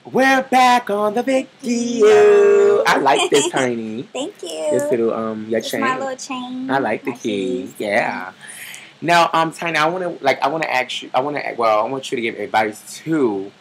We're back on the video. I like this, Tiny. Thank you. This little your It's chain. my little chain. I like the keys. Yeah. Now, Tiny, I want to ask you. I want you to give advice to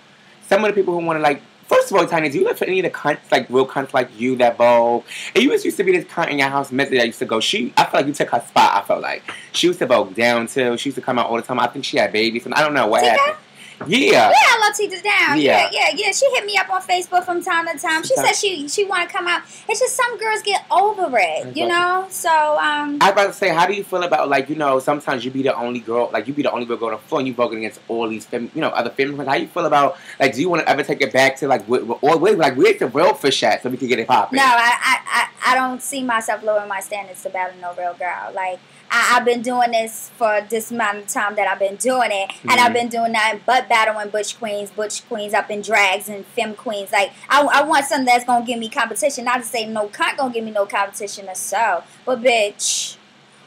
some of the people who want to like. First of all, Tiny, do you look for any of the cunts, like real cunts like you that vogue? And you used to be this cunt in your house, Method, that used to go. I feel like you took her spot. I felt like she used to vogue down too. She used to come out all the time. I think she had babies, and I don't know what happened. Yeah. Yeah, I love Tita Down. Yeah. Yeah. She hit me up on Facebook from time to time. She said she want to come out. It's just some girls get over it, you know? So, I was about to say, how do you feel about, like, you know, sometimes you be the only girl, like, you be the only girl going on the floor and you voting against all these, other feminists. How you feel about, like, do you want to ever take it back to, like, where's the real fish at so we can get it popping? No, I don't see myself lowering my standards to battle no real girl. Like, I've been doing this for this amount of time that I've been doing it, and I've been doing that but battling butch queens up in drags and femme queens. Like, I want something that's gonna give me competition. Not to say no cunt gonna give me no competition or so, but bitch,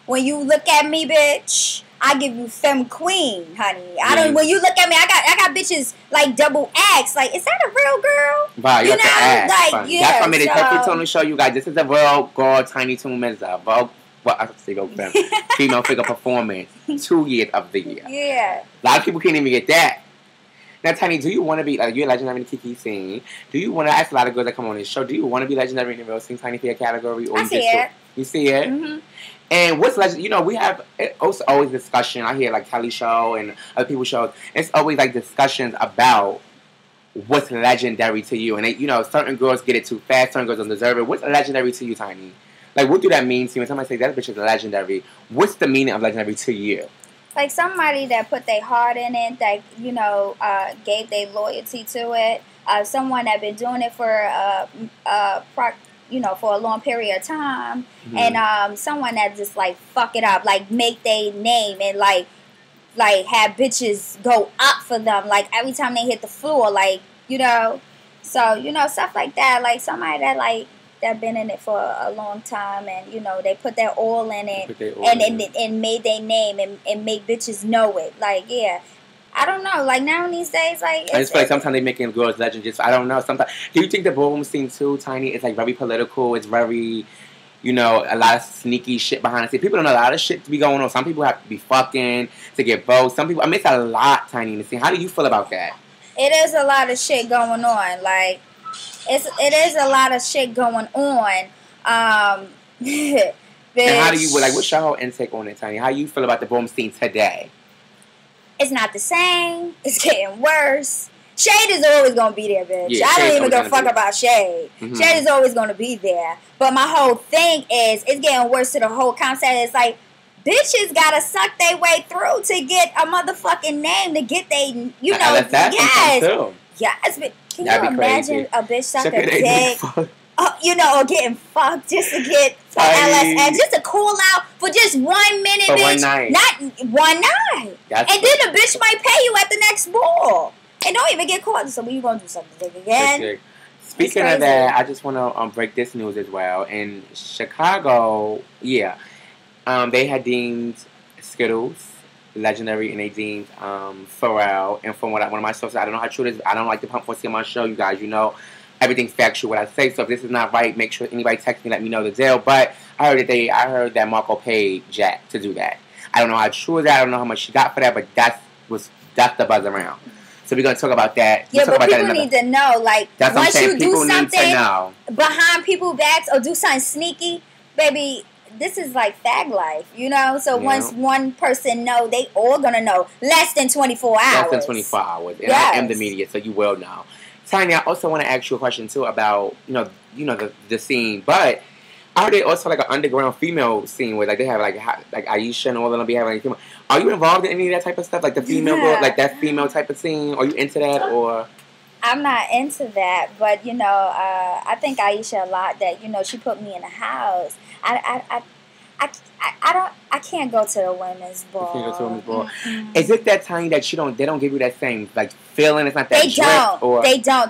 when you look at me, bitch, I give you femme queen, honey. I don't. When you look at me, I got bitches like double X. Like, is that a real girl? Wow, you know, like, yeah. That's why I made a technical tone to show you guys. This is a real girl, Tiny Toon Mirza. Well, I have to say go female figure performance, 2 years of the year. Yeah. A lot of people can't even get that. Now, Tiny, do you want to be, like, you're legendary in the Kiki scene. Do you want to, ask a lot of girls that come on this show, do you want to be legendary in the real scene, Tiny, for your category? Or I see it. You see it? Mm-hmm. And what's legend? You know, we have also always discussion. I hear, like, Kelly show and other people's shows. It's always, like, discussions about what's legendary to you. And, they, you know, certain girls get it too fast. Certain girls don't deserve it. What's legendary to you, Tiny? Like, what do that mean to you? When somebody says that bitch is legendary, what's the meaning of legendary to you? Like somebody that put their heart in it, that, you know, gave their loyalty to it. Someone that been doing it for for a long period of time. And someone that just, like, fuck it up, like, make their name and, like have bitches go up for them, like, every time they hit the floor, like, you know. So, you know, stuff like that. Like, somebody that, like, that been in it for a long time, and, you know, they put their all in it, and made their name and make bitches know it. Like, yeah, I don't know. Like, now in these days, like, I just feel like sometimes they making girls legend. Just, I don't know. Sometimes, do you think the ballroom scene too, Tiny, is, like, very political? It's very, you know, a lot of sneaky shit behind the scenes. People don't know a lot of shit to be going on. Some people have to be fucking to get votes. Some people, I mean, it's a lot, Tiny, in the scene. How do you feel about that? It is a lot of shit going on. Like, it is a lot of shit going on. And how do you, like, what's your whole intake on it, Tiny? How you feel about the ballroom scene today? It's not the same. It's getting worse. Shade is always going to be there, bitch. Yeah, I don't even give a fuck about shade. Shade is always going to be there. But my whole thing is, it's getting worse to the whole concept. It's like, bitches got to suck their way through to get a motherfucking name, to get they, you know, yes. Yes, but can you imagine a bitch suck a dick? You know, or getting fucked just to get for LSN, just to call out for just 1 minute, for bitch. 1 night. Not 1 night. And then the bitch might pay you at the next ball. And don't even get caught. So when you gonna do something again? Speaking of that, I just want to break this news as well. In Chicago, they had deemed Skittles legendary, and they deemed Pharrell. And from one of my sources, I don't know how true it is. I don't like to pump for on my show, you guys. You know, everything's factual what I say. So if this is not right, make sure anybody text me, let me know the deal. But I heard that Marco paid Jack to do that. I don't know how true it is. I don't know how much she got for that, but that's the buzz around. So we're going to talk about that. Yeah, but people need to know, like, once you do something behind people's backs or do something sneaky, baby, this is like fag life, you know? So once one person know, they all going to know. Less than 24 hours. Less than 24 hours. And I am the media, so you will know. Tanya, I also want to ask you a question, too, about, the scene. But I heard they also, like, an underground female scene where, like, they have, like Aisha and all of them be having, like, female. Are you involved in any of that type of stuff? Like the female girl, like that female type of scene? Are you into that, or? I'm not into that, but, you know, I think Aisha a lot that, you know, she put me in a house. I can't go to the women's ball. You can't go to the women's ball. Is it that time that they don't give you that same, like, feeling? It's not that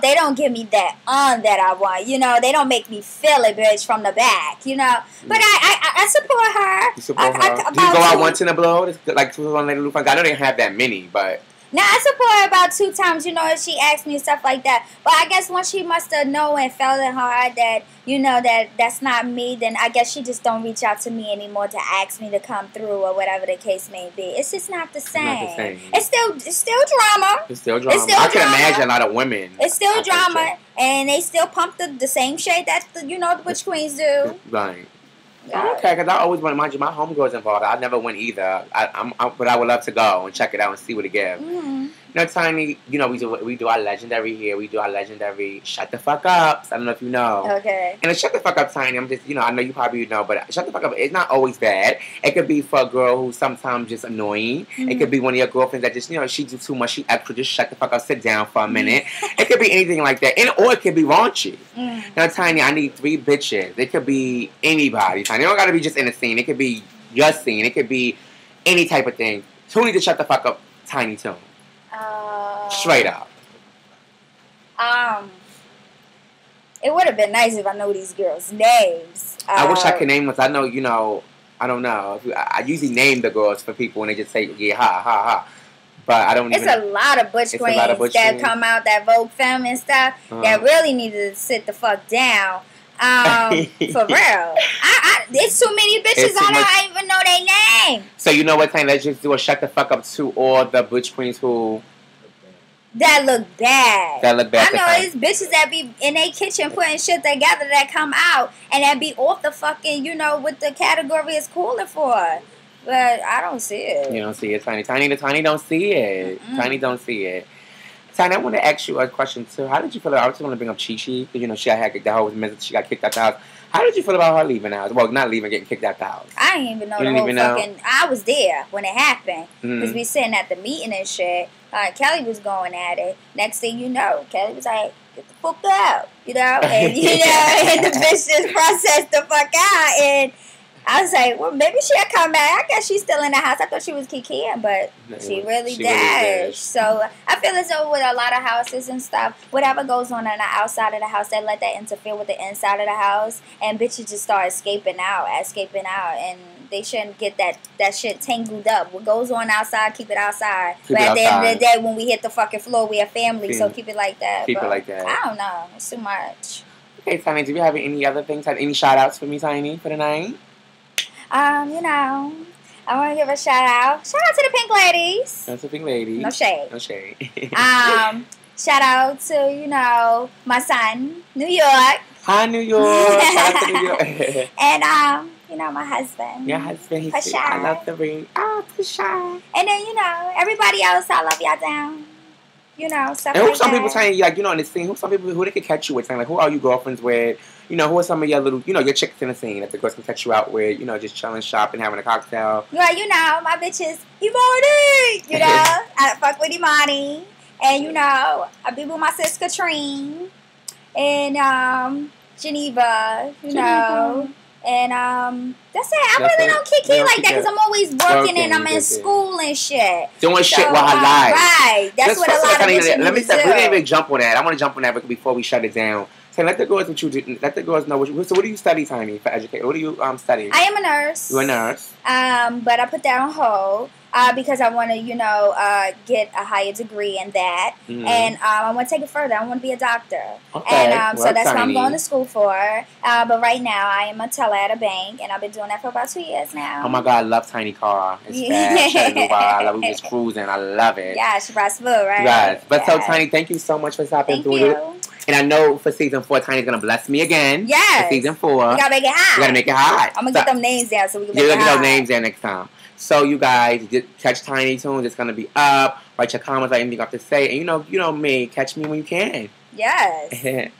They don't give me that that I want. You know, they don't make me feel it, bitch, from the back, you know. But I support her. You support her? Do you go out once in a blow? Like, I know they have that many, but... Now, I support her about 2 times, you know, if she asked me stuff like that. But I guess once she must have known and felt in her heart that, you know, that's not me, then I guess she just don't reach out to me anymore to ask me to come through or whatever the case may be. It's just not the same. It's not the same. It's still drama. It's still drama. I can imagine a lot of women. It's still drama. And they still pump the same shade that, you know, the Butch Queens do. Right. Yeah. Okay, because I always want to mind you, my homegirls involved. I never went either. But I would love to go and check it out and see what it gives. Mm-hmm. You know, Tiny, you know, we do our legendary here. We do our legendary shut the fuck ups. I don't know if you know. Okay. And a shut the fuck up, Tiny, I'm just, you know, I know you probably know, but shut the fuck up, it's not always bad. It could be for a girl who's sometimes just annoying. Mm-hmm. It could be one of your girlfriends that just, you know, she do too much. She extra, just shut the fuck up, sit down for a minute. It could be anything like that. Or it could be raunchy. Mm-hmm. Now, Tiny, I need 3 bitches. It could be anybody, Tiny. It don't got to be just in a scene. It could be your scene. It could be any type of thing. Who need to shut the fuck up, Tiny too? Straight up. It would have been nice if I know these girls' names. I wish I could name them. I know, you know, I don't know. I usually name the girls for people and they just say, yeah, ha, ha, ha. But I don't It's a lot of Butch Queens that come out, that Vogue Femme and stuff, that really need to sit the fuck down. For real. It's too many bitches I don't even know their name. So you know what, Tanya? Let's just do a shut the fuck up to all the Butch Queens who... That look bad. That look bad. I know these bitches that be in their kitchen putting shit together that come out and that be off the fucking, you know, what the category is calling for. But I don't see it. You don't see it, Tiny. Tiny don't see it. Mm-mm. Tiny don't see it. Tiny, I want to ask you a question too. How did you feel about? I just want to bring up Chi Chi because you know she got she got kicked out the house. How did you feel about her leaving the house? Well, not leaving, getting kicked out the house. I didn't even know the whole fucking. I was there when it happened because we sitting at the meeting and shit. Kelly was going at it. Next thing you know, Kelly was like, "Get the fuck out," you know, and you know, and the bitch just processed the fuck out and. I was like, well, maybe she'll come back. I guess she's still in the house. I thought she was kikiing, but she really dashed. So I feel as though with a lot of houses and stuff, whatever goes on the outside of the house, they let that interfere with the inside of the house, and bitches just start escaping out, and they shouldn't get that shit tangled up. What goes on outside, keep it outside. But at the end of the day, when we hit the fucking floor, we a family, so keep it like that. Keep it like that. I don't know. It's too much. Okay, Tiny, do you have any other things? Any shout-outs for me, Tiny, for the night? You know, I want to give a shout out. Shout out to the Pink Ladies. That's the Pink Ladies. No shade. No shade. Shout out to, you know, my son, New York. Hi, New York. Shout out to New York. And, you know, my husband. Your husband. He's I love the ring. Oh, Pasha. And then, you know, everybody else, I love y'all down. You know, stuff and who like some that. people saying, like, you know, in the scene, who some people who they could catch you with, saying, like, who are you girlfriends with? You know, who are some of your little, you know, your chicks in the scene that the girls can catch you out with, you know, just chilling, shopping, having a cocktail. Well, you know, my bitches, Imani, you know, I fuck with Imani. And, you know, I be with my sis Katrine. And, Geneva, you know. And, that's it. I really don't kick in like that because I'm always working and I'm in school and shit. Doing shit while I lie. Right. That's what a lot of bitches Let me do. say, we didn't even jump on that. I want to jump on that before we shut it down. So let the girls what you do. Let the girls know what you. So what do you study, Tiny, for education? What do you study? I am a nurse. You're a nurse. But I put that on hold because I want to, you know, get a higher degree in that, and I want to take it further. I want to be a doctor. Okay. And so that's what I'm going to school for. But right now I am a teller at a bank, and I've been doing that for about 2 years now. Oh my God, I love Tiny car. It's fast. I love we just cruising. I love it. Yeah, she brought smooth, right? Yes. But so Tiny, thank you so much for stopping through. And I know for season 4, Tiny's gonna bless me again. Yes. For season 4. We gotta make it hot. We gotta make it hot. I'm gonna get them names down so we can make it hot. Get those names down next time. So you guys catch Tiny Tunes. It's gonna be up. Write your comments, like anything you have to say. And you know me. Catch me when you can. Yes.